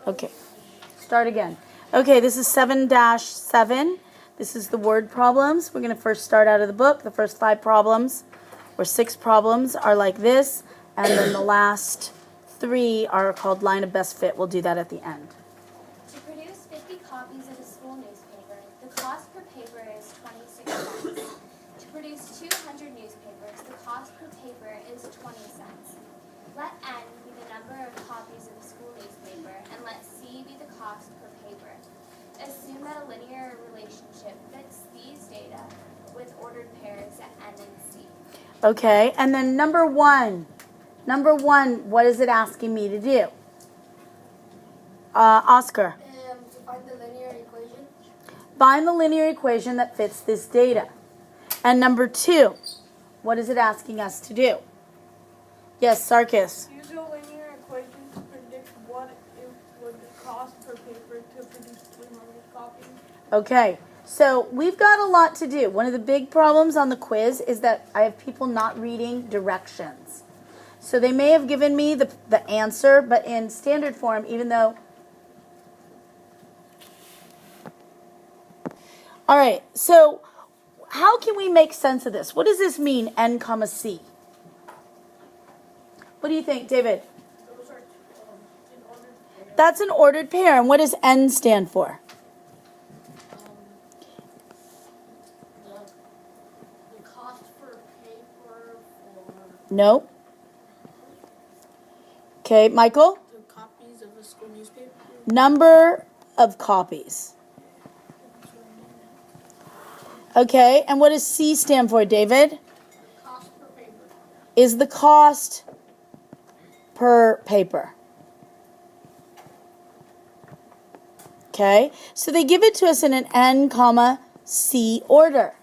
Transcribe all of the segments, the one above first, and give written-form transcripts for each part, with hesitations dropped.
Okay. Start again. Okay, this is 7-7. This is the word problems. We're going to first start out of the book. The first 5 problems or 6 problems are like this, and then the last 3 are called line of best fit. We'll do that at the end. To produce 50 copies of a school newspaper, the cost per paper is 26 cents. To produce 200 newspapers, the cost per paper is 20 cents. Let N be the number of copies of a school newspaper, and let C be the cost per paper. Assume that a linear relationship fits these data with ordered pairs at N and C. Okay, and then number 1. Number 1, what is it asking me to do? Oscar. To find the linear equation. Find the linear equation that fits this data. And number 2, what is it asking us to do? Yes, Sarkis. Use a linear equation to predict what it would cost per paper to produce 300 copies. Okay, so we've got a lot to do. One of the big problems on the quiz is that I have people not reading directions. So they may have given me the answer, but in standard form, even though... All right, so how can we make sense of this? What does this mean, N comma C? What do you think, David? Those are in order. That's an ordered pair, and what does N stand for? The cost per paper for Nope. Okay, Michael? the copies of a school newspaper. Number of copies. Okay, and what does C stand for, David? Cost per paper. Is the cost per paper. Okay, so they give it to us in an N comma C order.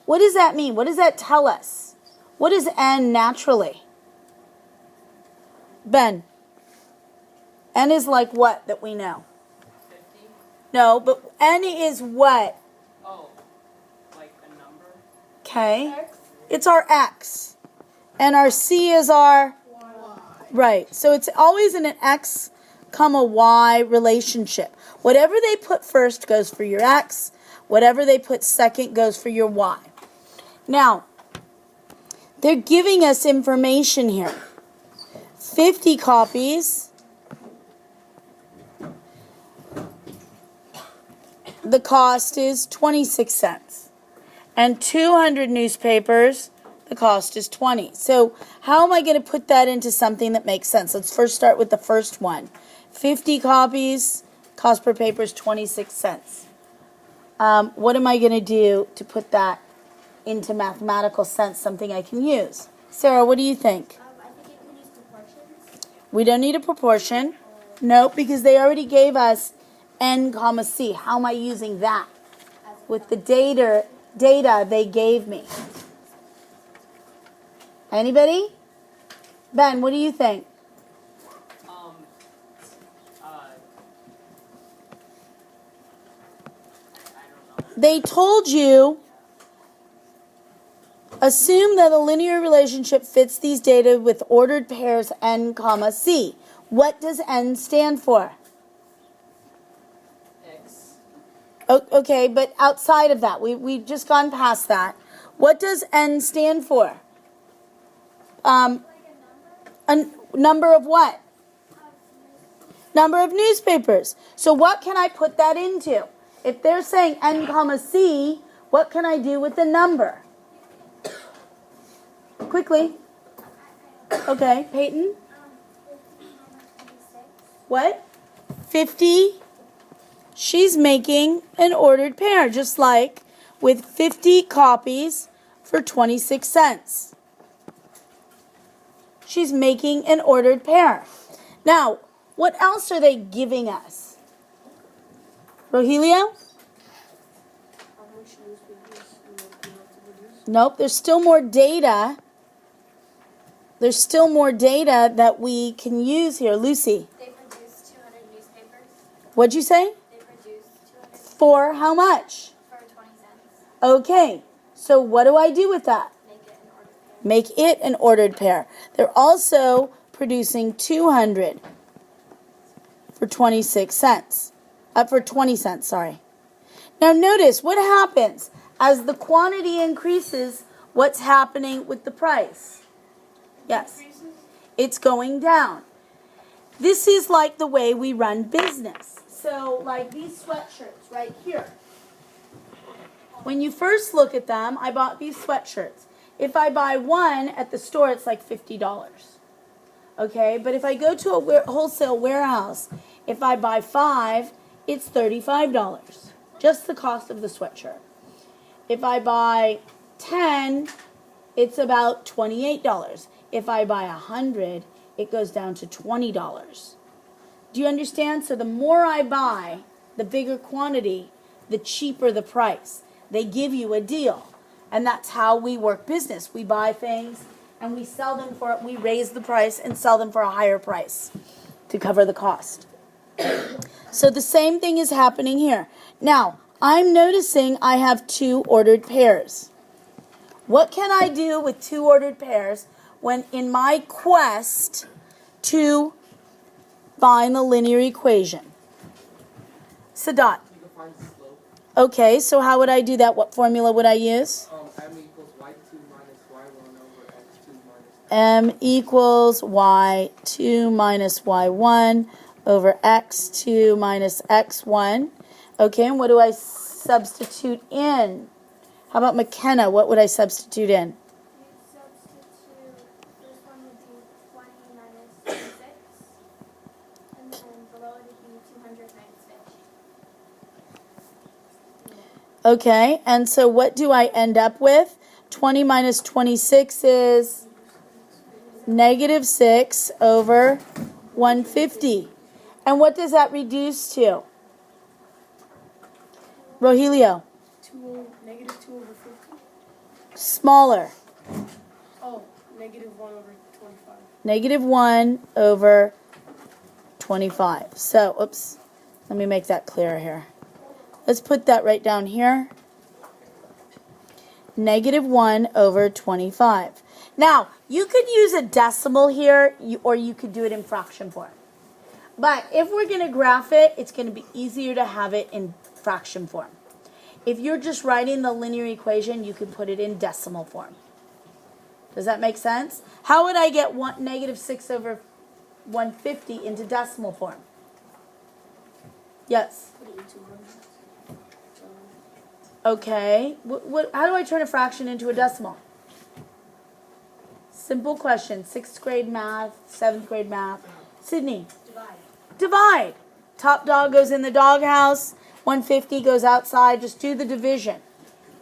What does that mean? What does that tell us? What is N naturally? Ben. N is like what that we know? 50? No, but N is what? Oh, like a number? Okay. It's our X. And our C is our Y. right. So it's always in an X comma Y relationship. Whatever they put first goes for your X. Whatever they put second goes for your Y. Now, they're giving us information here. 50 copies. The cost is 26 cents. And 200 newspapers, the cost is 20. So how am I going to put that into something that makes sense? Let's first start with the first one. 50 copies, cost per paper is 26 cents. What am I going to do to put that into mathematical sense, something I can use? Sarah, what do you think? I think you can use proportions. We don't need a proportion. Nope, because they already gave us N comma C. How am I using that with the data they gave me? Anybody? Ben, what do you think? I don't know. They told you, assume that a linear relationship fits these data with ordered pairs N comma C. What does N stand for? X. Okay, but outside of that, we've just gone past that. What does N stand for? A number of what? Number of newspapers. So what can I put that into? If they're saying N comma C, what can I do with the number? Quickly. Okay, Peyton? What? 50. She's making an ordered pair, just like with 50 copies for 26 cents. She's making an ordered pair. Now, what else are they giving us? Rogelio? How much newspapers you have to produce? Nope, there's still more data. There's still more data that we can use here. Lucy, They produce 200 newspapers. what'd you say? They produce 200 For how much? for 20 cents. Okay, so what do I do with that? Make it an ordered pair. Make it an ordered pair. They're also producing 200 for 26 cents. For 20 cents, sorry. Now notice what happens as the quantity increases, what's happening with the price? Yes. It's going down. This is like the way we run business. So like these sweatshirts right here. When you first look at them, I bought these sweatshirts. If I buy one at the store, it's like $50. Okay, but if I go to a wholesale warehouse, if I buy 5, it's $35. Just the cost of the sweatshirt. If I buy 10, it's about $28. If I buy 100, it goes down to $20. Do you understand? So the more I buy, the bigger quantity, the cheaper the price. They give you a deal. And that's how we work business. We buy things and we sell them we raise the price and sell them for a higher price to cover the cost. So the same thing is happening here. Now, I'm noticing I have 2 ordered pairs. What can I do with 2 ordered pairs when in my quest to find the linear equation? Sadat. You can find the slope. Okay, so how would I do that? What formula would I use? M equals y2 minus y1 over x2 minus M equals y2 minus y1 over x2 minus x1. Okay, and what do I substitute in? How about McKenna? What would I substitute in? You substitute, this one would be 20 minus 26, and then below it would be 200 minus 50. Okay, and so what do I end up with? 20 minus 26 is negative 6 over 150. And what does that reduce to? Rogelio. Negative 2 over 50. Smaller. Oh, negative 1 over 25. Negative 1 over 25. So, oops. Let me make that clearer here. Let's put that right down here. Negative 1 over 25. Now, you could use a decimal here, or you could do it in fraction form. But if we're going to graph it, it's going to be easier to have it in fraction form. If you're just writing the linear equation, you can put it in decimal form. Does that make sense? How would I get negative 6 over 150 into decimal form? Yes. Put it into 100. Okay. How do I turn a fraction into a decimal? Simple question. 6th grade math, 7th grade math. Sydney. Divide. Top dog goes in the doghouse. 150 goes outside. Just do the division.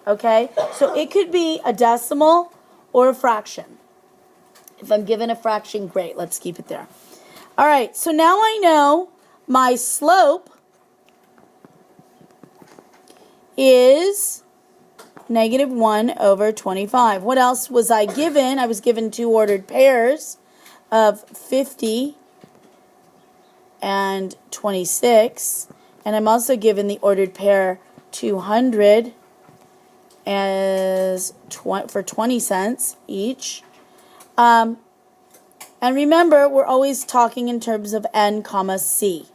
Okay? So it could be a decimal or a fraction. If I'm given a fraction, great. Let's keep it there. All right. So now I know my slope is negative 1 over 25. What else was I given? I was given 2 ordered pairs of 50 and 26. And I'm also given the ordered pair 200 as for 20 cents each. And remember, we're always talking in terms of n comma c.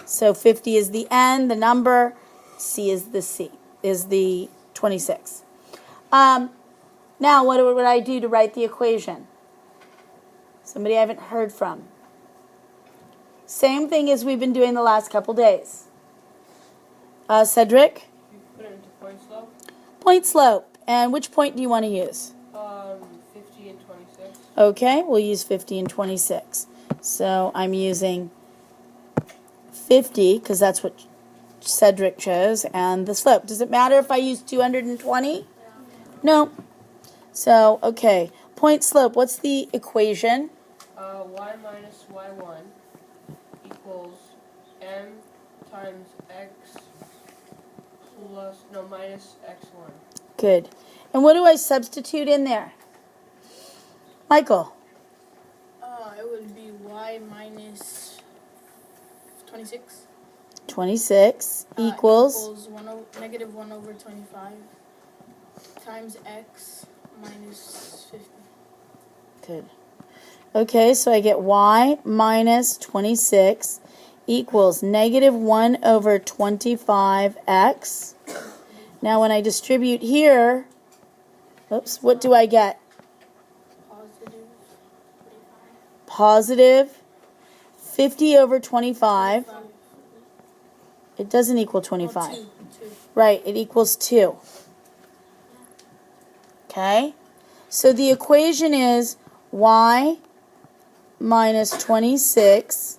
So 50 is the n, the number. C is the 26. Now, what would I do to write the equation? Somebody I haven't heard from. Same thing as we've been doing the last couple days. Cedric? You put it into point slope. Point slope. And which point do you want to use? 50 and 26. Okay, we'll use 50 and 26. So I'm using 50 because that's what Cedric chose, and the slope. Does it matter if I use 220? No. So, okay. Point slope. What's the equation? Y minus y1 equals m times x minus x1. Good. And what do I substitute in there? Michael. It would be y minus 26. 26 equals negative 1 over 25 times x minus 50. Good. Okay, so I get y minus 26 equals negative 1 over 25x. Now when I distribute here, oops, what do I get? Positive 50 over 25. It doesn't equal 25. Right, it equals 2. Okay? So the equation is y minus 26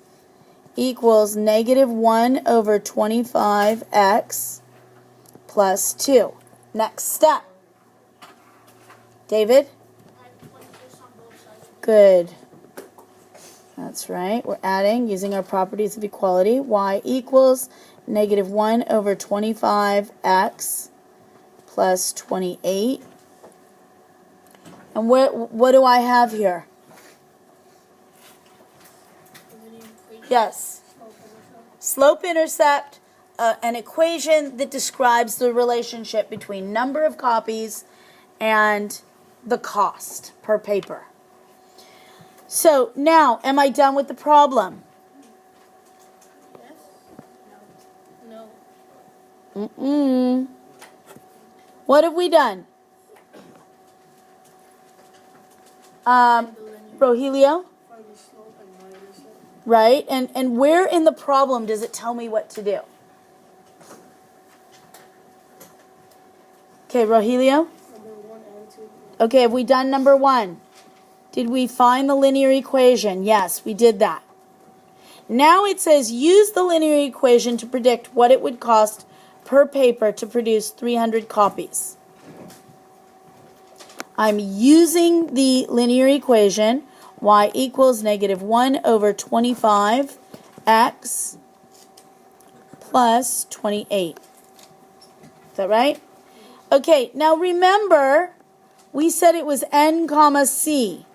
equals negative 1 over 25x plus 2. Next step. David? Good. That's right. We're adding using our properties of equality. Y equals negative 1 over 25x plus 28. And what do I have here? Yes. Slope-intercept, an equation that describes the relationship between number of copies and the cost per paper. So now, am I done with the problem? No. What have we done? Rogelio? Find the slope and minus it. Right? And where in the problem does it tell me what to do? Okay, Rogelio? Number 1 and 2. Okay, have we done number 1? Did we find the linear equation? Yes, we did that. Now it says use the linear equation to predict what it would cost per paper to produce 300 copies. I'm using the linear equation, y equals negative 1 over 25x plus 28. Is that right? Okay, now remember, we said it was n comma c.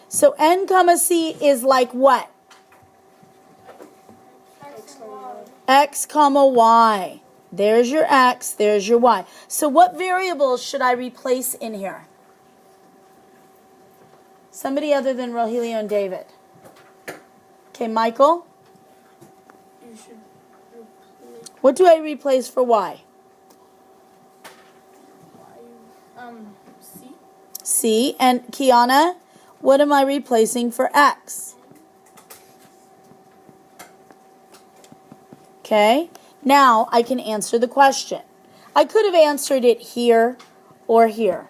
So n comma c is like what? X comma y. There's your x, there's your y. So what variables should I replace in here? Somebody other than Rogelio and David. Okay, Michael? You should replace What do I replace for y? C. C. And Kiana, what am I replacing for x? Okay, now I can answer the question. I could have answered it here or here.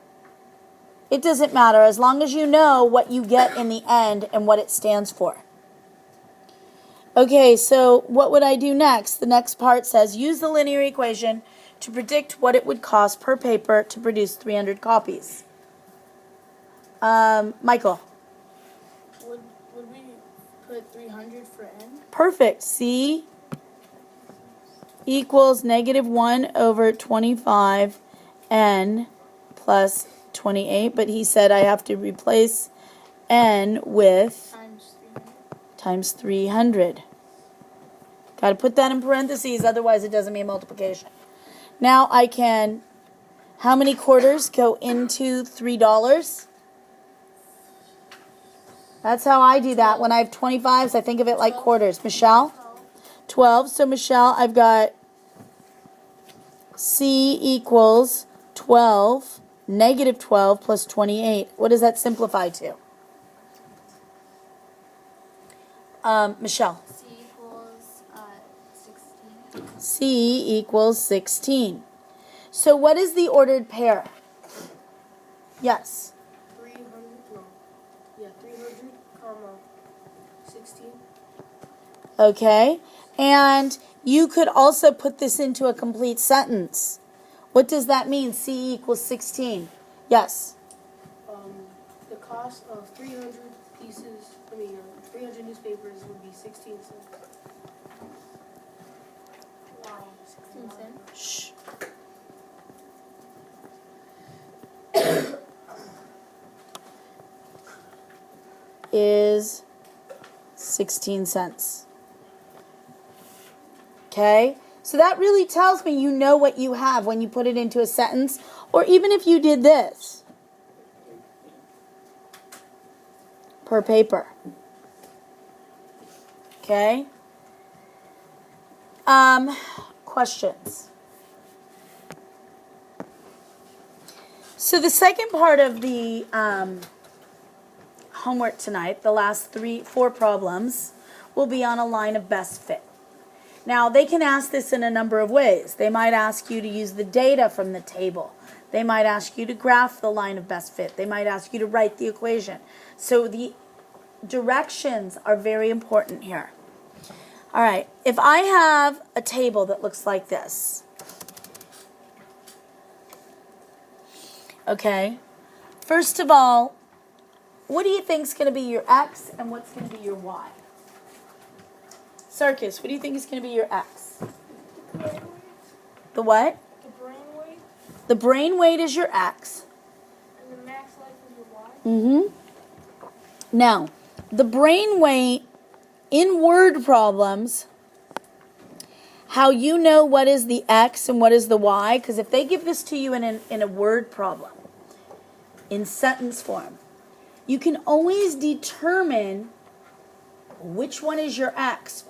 It doesn't matter as long as you know what you get in the end and what it stands for. Okay, so what would I do next? The next part says use the linear equation to predict what it would cost per paper to produce 300 copies. Michael. Would we put 300 for n? Perfect. C equals negative 1 over 25 n plus 28. But he said I have to replace n with Times 300. times 300. Got to put that in parentheses, otherwise it doesn't mean multiplication. Now I can, how many quarters go into $3? That's how I do that. When I have 25s, I think of it like quarters. Michelle? 12. So Michelle, I've got C equals 12, negative 12 plus 28. What does that simplify to? Michelle? C equals 16. C equals 16. So what is the ordered pair? Yes. 300, no. Yeah, 300, comma, 16. Okay. And you could also put this into a complete sentence. What does that mean? C equals 16. Yes. The cost of 300 pieces, 300 newspapers would be 16 cents. Why? 16 cents? Shh. Is 16 cents. Okay? So that really tells me you know what you have when you put it into a sentence, or even if you did this. Per paper. Okay? Questions? So the second part of the homework tonight, the last 4 problems, will be on a line of best fit. Now, they can ask this in a number of ways. They might ask you to use the data from the table. They might ask you to graph the line of best fit. They might ask you to write the equation. So the directions are very important here. All right, if I have a table that looks like this, okay, first of all, what do you think is going to be your X and what's going to be your Y? Circus, what do you think is going to be your X? The what? The brain weight The brain weight is your X. and the max life is your Y. Now, the brain weight in word problems, how you know what is the X and what is the Y, because if they give this to you in a word problem, in sentence form, you can always determine which one is your X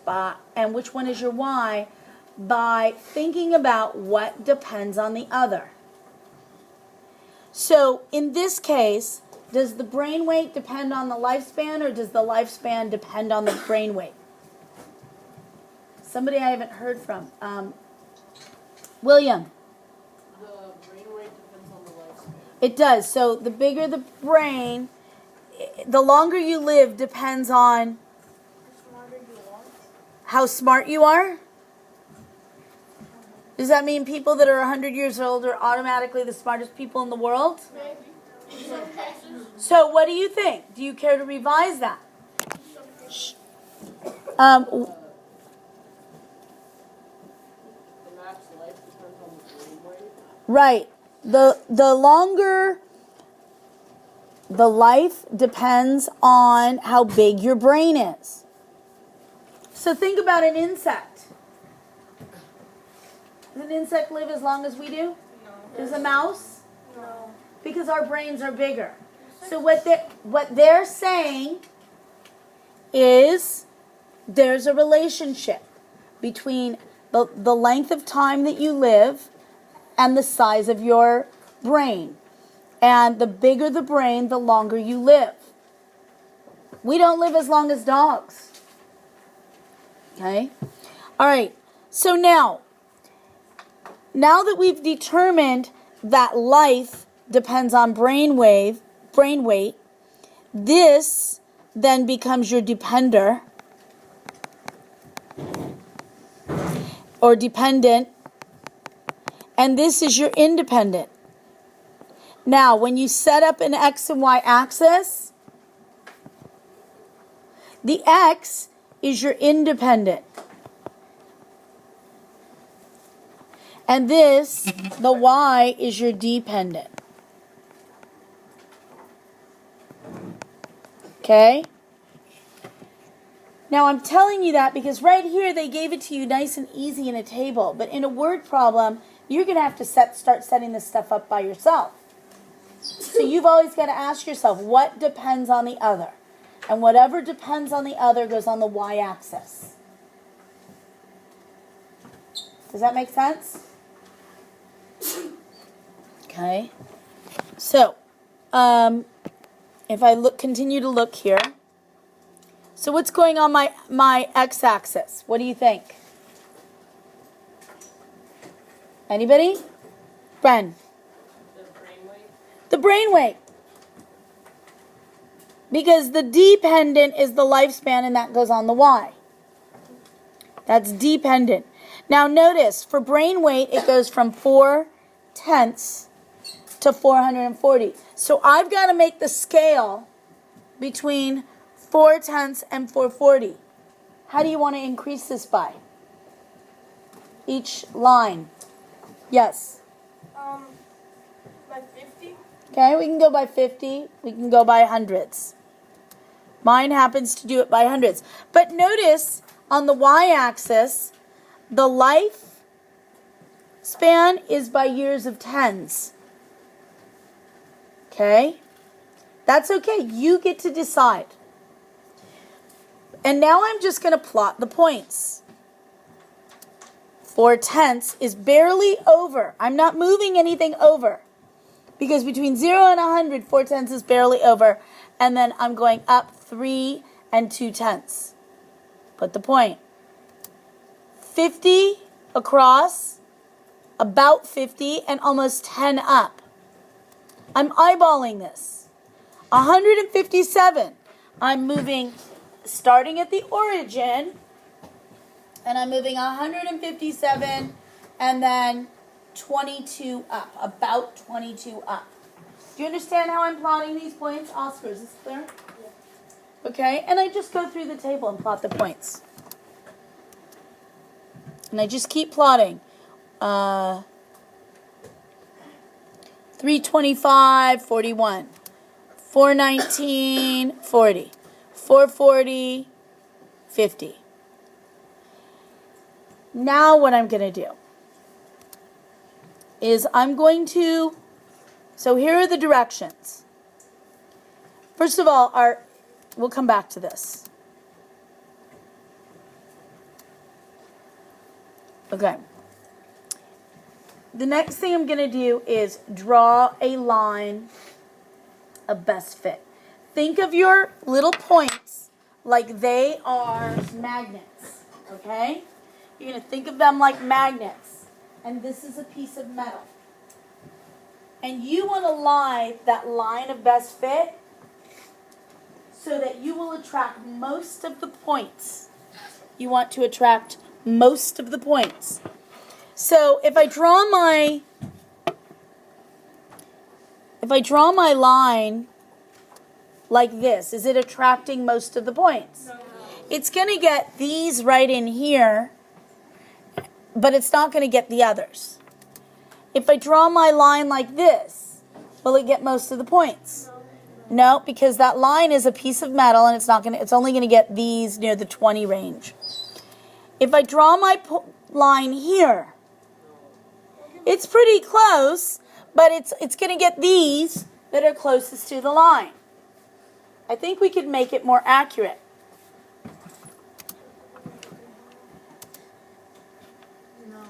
and which one is your Y by thinking about what depends on the other. So in this case, does the brain weight depend on the lifespan or does the lifespan depend on the brain weight? Somebody I haven't heard from. William. The brain weight depends on the lifespan. It does. So the bigger the brain, the longer you live depends on The smarter you are. how smart you are. Does that mean people that are 100 years old are automatically the smartest people in the world? Maybe. In some cases. So what do you think? Do you care to revise that? The max life depends on the brain weight. Right. The longer the life depends on how big your brain is. So think about an insect. Does an insect live as long as we do? No. Does a mouse? No. Because our brains are bigger. So what they're saying is there's a relationship between the length of time that you live and the size of your brain. And the bigger the brain, the longer you live. We don't live as long as dogs. Okay? All right. So now that we've determined that life depends on brain weight, this then becomes your depender or dependent, and this is your independent. Now, when you set up an X and Y axis, the X is your independent. And this, the Y, is your dependent. Okay? Now, I'm telling you that because right here they gave it to you nice and easy in a table. But in a word problem, you're going to have to start setting this stuff up by yourself. So you've always got to ask yourself, what depends on the other? And whatever depends on the other goes on the Y-axis. Does that make sense? Okay. So, if I continue to look here. So what's going on my x-axis? What do you think? Anybody? Bren. The brain weight. The brain weight. Because the dependent is the lifespan and that goes on the Y. That's dependent. Now notice, for brain weight, it goes from 4/10 to 440. So I've got to make the scale between 4/10 and 440. How do you want to increase this by? Each line. Yes. By 50. Okay, we can go by 50. We can go by hundreds. Mine happens to do it by hundreds. But notice, on the y-axis, the life span is by years of tens. Okay? That's okay. You get to decide. And now I'm just going to plot the points. 4/10 is barely over. I'm not moving anything over. Because between 0 and 100, 4/10 is barely over. And then I'm going up 3 2/10. Put the point. 50 across, about 50, and almost 10 up. I'm eyeballing this. 157. I'm moving, starting at the origin, and I'm moving 157 and then 22 up, about 22 up. Do you understand how I'm plotting these points? Oscar, is this clear? Yeah. Okay, and I just go through the table and plot the points. And I just keep plotting. 325, 41. 419, 40. 440, 50. Now what I'm going to do is I'm going to, so here are the directions. First of all, we'll come back to this. Okay. The next thing I'm going to do is draw a line of best fit. Think of your little points like they are magnets, okay? You're going to think of them like magnets. And this is a piece of metal. And you want to lie that line of best fit so that you will attract most of the points. You want to attract most of the points. So if I draw my line like this, is it attracting most of the points? No. It's going to get these right in here, but it's not going to get the others. If I draw my line like this, will it get most of the points? No, because that line is a piece of metal and it's only going to get these near the 20 range. If I draw my line here, it's pretty close, but it's going to get these that are closest to the line. I think we could make it more accurate.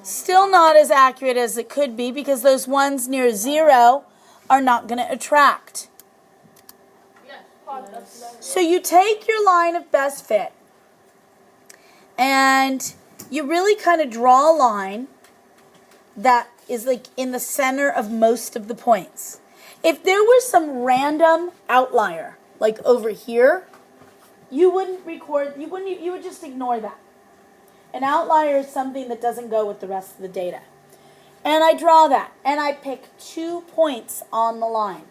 Still not as accurate as it could be because those ones near 0 are not going to attract. So you take your line of best fit and you really kind of draw a line that is like in the center of most of the points. If there was some random outlier, like over here, you would just ignore that. An outlier is something that doesn't go with the rest of the data. And I draw that, and I pick 2 points on the line.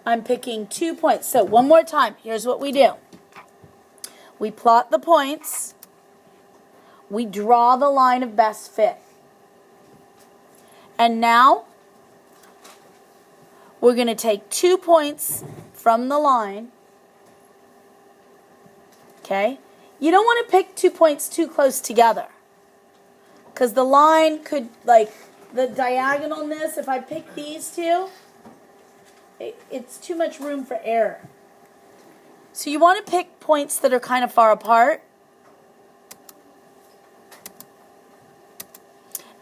I'm picking 2 points. So one more time, here's what we do. We plot the points. We draw the line of best fit. And now, we're going to take 2 points from the line. Okay? You don't want to pick 2 points too close together. Because the line could, like, the diagonalness, if I pick these two, it's too much room for error. So you want to pick points that are kind of far apart.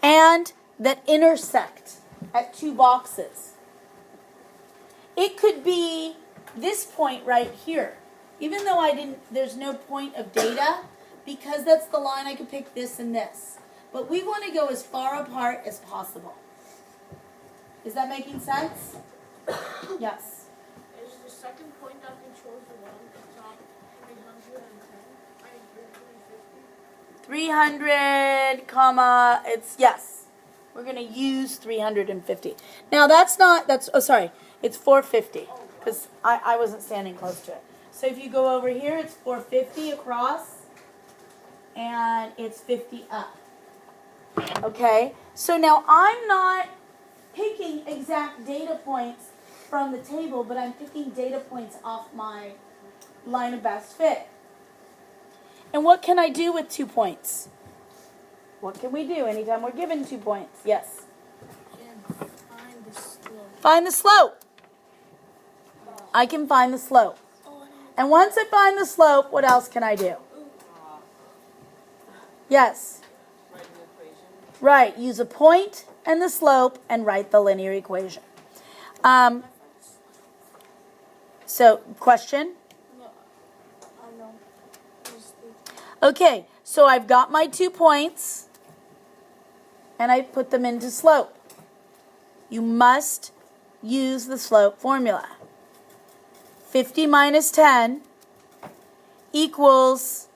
And that intersect at 2 boxes. It could be this point right here. Even though there's no point of data, because that's the line, I could pick this and this. But we want to go as far apart as possible. Is that making sense? Yes. Is the second point that we chose the one that's not 310? 300, comma, yes. We're going to use 350. Now it's 450, because I wasn't standing close to it. So if you go over here, it's 450 across, and it's 50 up. Okay, so now I'm not picking exact data points from the table, but I'm picking data points off my line of best fit. And what can I do with 2 points? What can we do anytime we're given 2 points? Yes? Find the slope. Find the slope. I can find the slope. And once I find the slope, what else can I do? Yes. Write an equation. Right. Use a point and the slope and write the linear equation. So, question? I know. Okay, so I've got my 2 points and I put them into slope. You must use the slope formula. 50 minus 10 equals,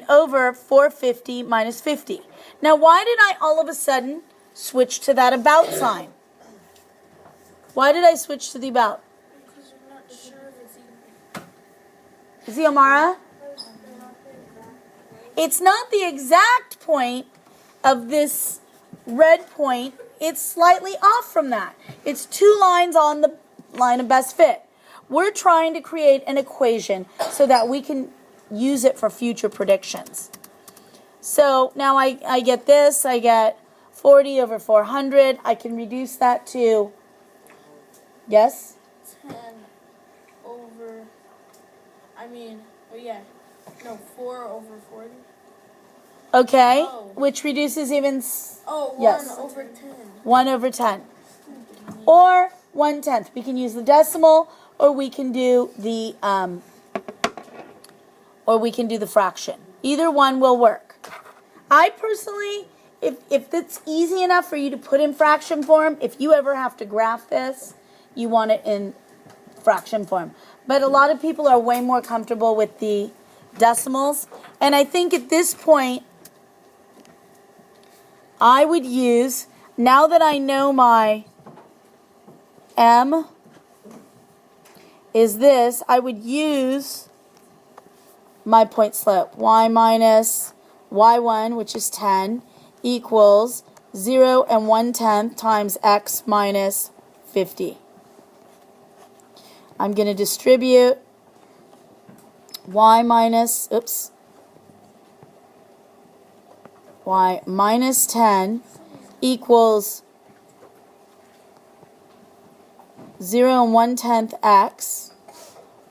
over 450 minus 50. Now, why did I all of a sudden switch to that about sign? Why did I switch to the about? Because you're not sure if it's even. Is it Amara? It's not the exact point of this red point. It's slightly off from that. It's 2 lines on the line of best fit. We're trying to create an equation so that we can use it for future predictions. So now I get this. I get 40 over 400. I can reduce that to, yes? 10 over, 4 over 40. Okay, Oh. which reduces even, Oh, 1 Yes. over 10. 1 over 10. Or 1/10. We can use the decimal, or we can do the fraction. Either one will work. I personally, if it's easy enough for you to put in fraction form, if you ever have to graph this, you want it in fraction form. But a lot of people are way more comfortable with the decimals. And I think at this point, I would use, now that I know my M is this, I would use my point slope. Y minus Y1, which is 10, equals 0 and 1/10 times X minus 50. I'm going to distribute Y minus 10 equals 0 and 1/10 X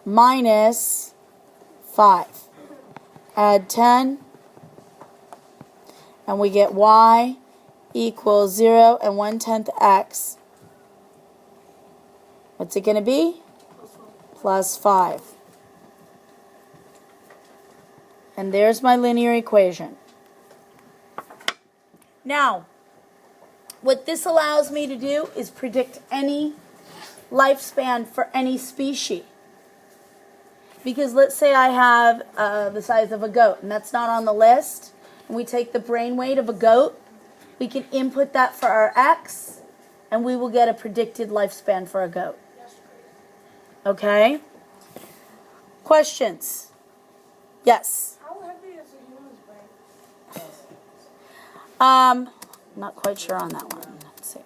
minus 5. Add 10, and we get Y equals 0 and 1/10 X. What's it going to be? Plus 5. And there's my linear equation. Now, what this allows me to do is predict any lifespan for any species. Because let's say I have the size of a goat, and that's not on the list, and we take the brain weight of a goat, we can input that for our X, and we will get a predicted lifespan for a goat. Okay? Questions? Yes? How heavy is a human's brain? Not quite sure on that one. Let's see.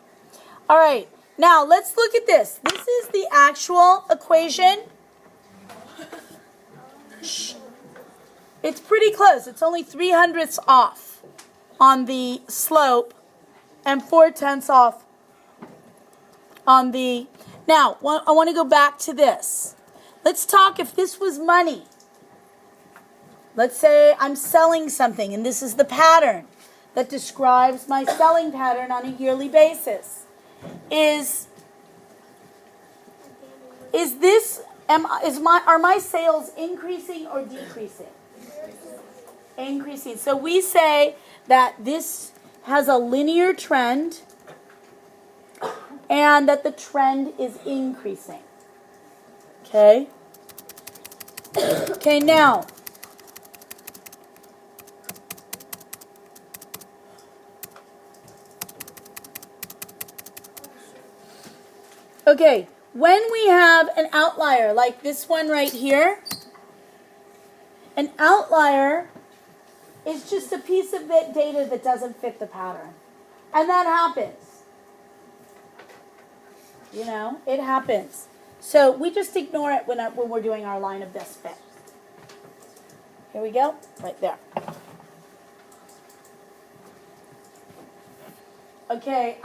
All right. Now, let's look at this. This is the actual equation. It's pretty close. It's only 3/100ths off on the slope and 4/10ths off on the... Now, I want to go back to this. Let's talk if this was money. Let's say I'm selling something, and this is the pattern that describes my selling pattern on a yearly basis. Are my sales increasing or decreasing? Increasing. So we say that this has a linear trend and that the trend is increasing. Okay? Okay, now, okay, when we have an outlier like this one right here, an outlier is just a piece of data that doesn't fit the pattern. And that happens. You know, it happens. So we just ignore it when we're doing our line of best fit. Here we go, right there. Okay,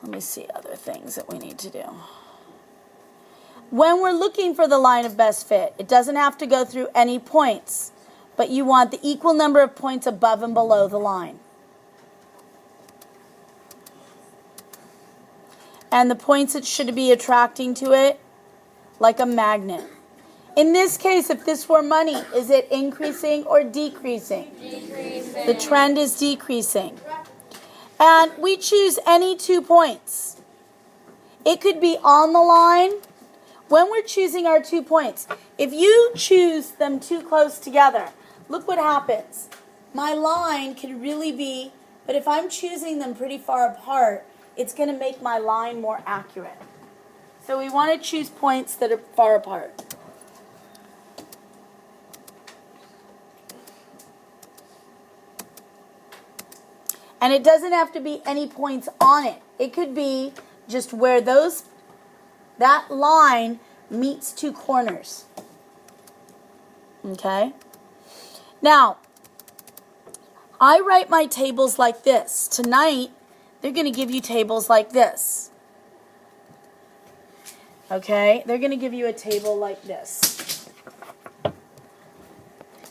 let me see other things that we need to do. when we're looking for the line of best fit, it doesn't have to go through any points, but you want the equal number of points above and below the line. And the points that should be attracting to it, like a magnet. In this case, if this were money, is it increasing or decreasing? Decreasing. The trend is decreasing. And we choose any 2 points. It could be on the line. When we're choosing our 2 points, if you choose them too close together, look what happens. My line could really be, but if I'm choosing them pretty far apart, it's going to make my line more accurate. So we want to choose points that are far apart. And it doesn't have to be any points on it. It could be just where that line meets 2 corners. Okay? Now, I write my tables like this. Tonight, they're going to give you tables like this. Okay? They're going to give you a table like this.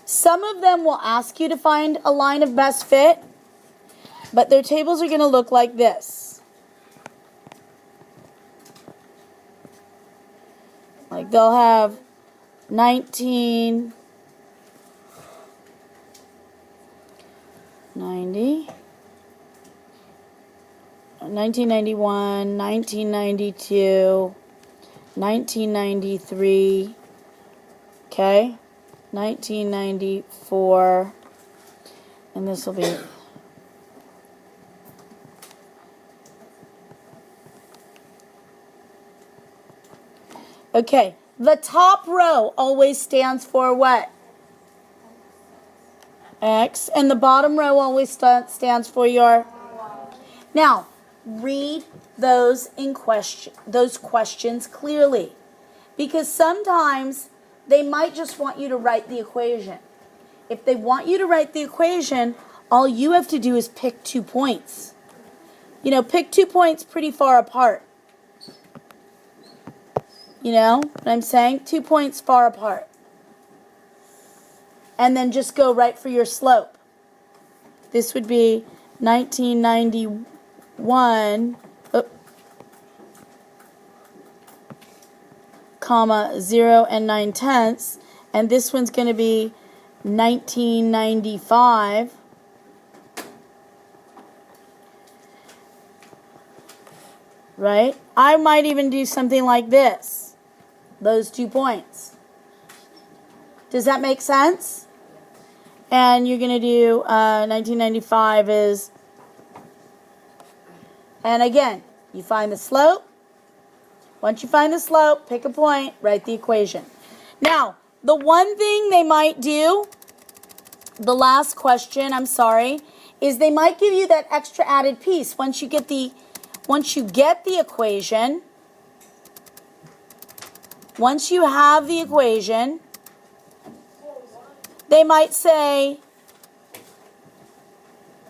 Some of them will ask you to find a line of best fit, but their tables are going to look like this. Like they'll have 1990, 1991, 1992, 1993, okay, 1994, and this will be okay. The top row always stands for what? X. And the bottom row always stands for your. Now, read those questions clearly, because sometimes they might just want you to write the equation. If they want you to write the equation, all you have to do is pick 2 points. You know, pick 2 points pretty far apart. You know what I'm saying? 2 points far apart. And then just go right for your slope. This would be 1991, comma, 0 and 9/10. And this one's going to be 1995. Right? I might even do something like this. Those 2 points. Does that make sense? And you're going to do 1995 is, and again, you find the slope. Once you find the slope, pick a point, write the equation. Now, the one thing they might do, the last question, I'm sorry, is they might give you that extra added piece. Once you get the equation, once you have the equation, they might say,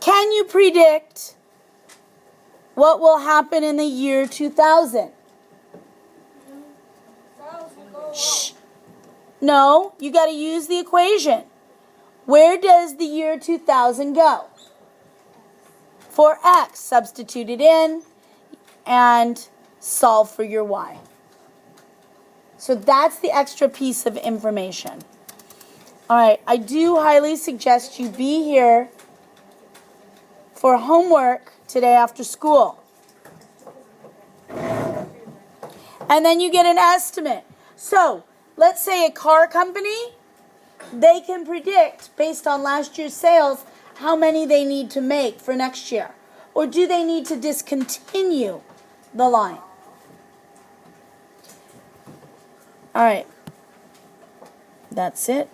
can you predict what will happen in the year 2000? Shh. No, you got to use the equation. Where does the year 2000 go? For X, substitute it in and solve for your Y. So that's the extra piece of information. All right, I do highly suggest you be here for homework today after school. And then you get an estimate. So, let's say a car company, they can predict, based on last year's sales, how many they need to make for next year. Or do they need to discontinue the line? All right. That's it.